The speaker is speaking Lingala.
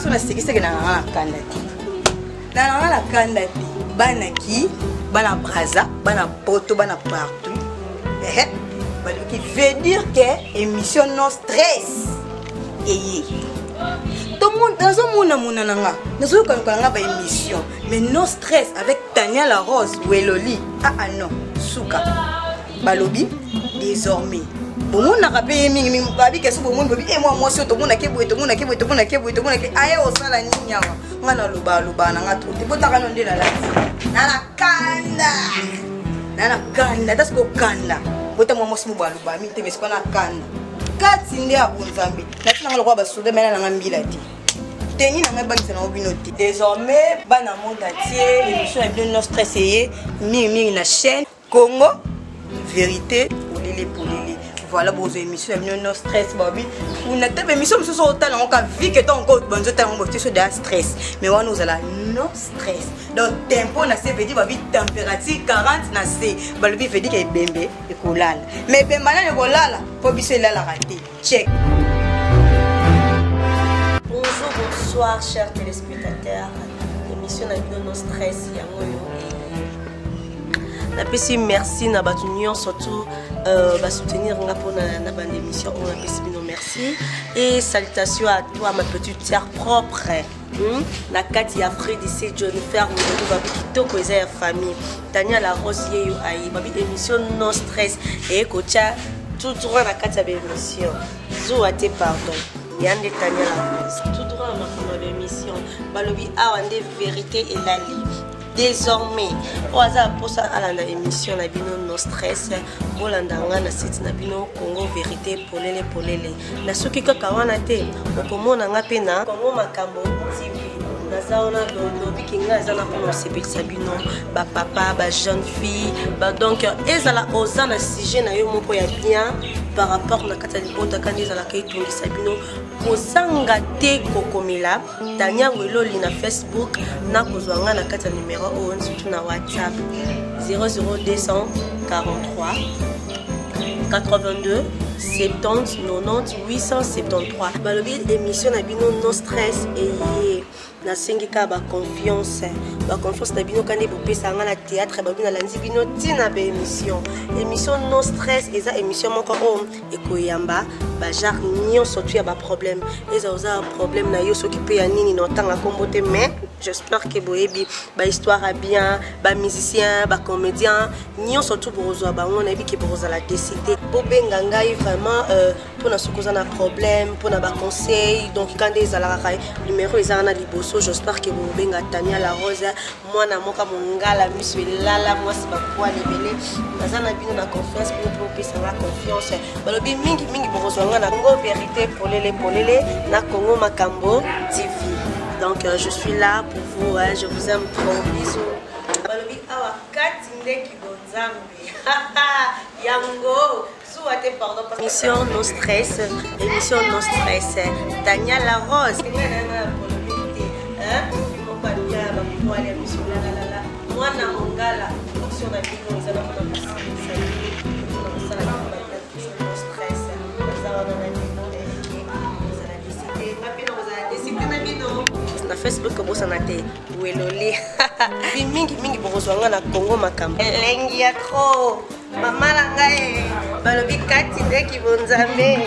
so na sekise ke na na kanda ti na kanda ti bana ki bana braza bana poto bana partout qui veut dire que émission non stress et tout le monde dans un monde nanga nous sommes quand on a ba émission mais non stress avec Tania la Rose ou Eloli non souka balobi désormais bon monde n'a payé mingi babi que bon monde babi et moi sur tout monde qui boit tout monde qui aye au sala ninya ngana loba na ngato te botaka nonde la nana kanda das ko kanda bota mo mosimo baluba mi te mesiko na kanda katinde abunzambi natina ngalo kwa basude mena na ngambila ti teni na ngabangisa na obinoti désormais bana monde entier l'émission est bien non stressée mi na chaîne Congo vérité pour les voilà vos émissions non stress babi on a telle émission sur hôtel on a vu que ton encore bonne temps on sur de stress mais on nous a non stress donc tempo na se veut dire babi température 40 na se babi veut dire que bembe et kolala mais bemba na kolala faut biso la rater check. Bonsoir chers téléspectateurs l'émission na non stress yango napesi merci na batu surtout soutenir pour la bande émission on napesi bino merci et salutations à toi ma petite sœur propre na kati ya Fred ici Jennifer Moudoudou babi kitoko eza ya famille Tania la Rose yeyo ayi babi émission non stress et kocha tout droit na kati ya émission zo ate pardon yande Tania la Rose tout droit na l'émission balobi awande vérité et la livre désormais au hasard pour ça à la émission la bino no stress bolandanga na site na bino Congo vérité polele na soki kaka wana te okomona nga pe na Congo makambo TV nazaona lobi kinga zana pour sepelisa bino ba papa ba jeune fille ba donc ezala ozana sujet na yo moko ya bien par rapport na kata libota kandi ezala kai tongisa bino kozanga te kokomela Tania Weloli na Facebook na kozwanga na kata numéro 11 surtout na WhatsApp 00243 82 70 90 873 balobi émission na bino no stress et na sengika ba confiance na bino kandi bopesa nga na théâtre ba bino lanzi bino tina ba émission no stress eza émission moko o ekoyamba ba genre nyonso tu ya ba problème eza oza problème na yo soki pe ya nini na tanga kombote mais j'espère que boyebi ba histoire a bien ba musicien ba comédien nyonso tu bozwa ba on a bi ki boza la décider bobenga ngai vraiment pour na sokoza na problème pour na ba conseil donc quand des ala numéro eza na liboso j'espère que bobenga Tania la Rose moi na moka mongala miso lala moi si ba kwa lebele nazana bino na confiance pour pesa la confiance balobi mingi bozwa nga na Congo vérité polele na Congo makambo TV. Donc je suis là pour vous, je vous aime trop, bisous. Balobi awa kati ndeki bonzambe. Yango, souhaitez pardon parce émission non stress, Tania la Rose. Moi na mongala, option na bino ezala na na Facebook bosa na te Weloli mingi bozwanga na Congo makambo elengi ya trop mama la ngai balobi kati ndeki bonzambe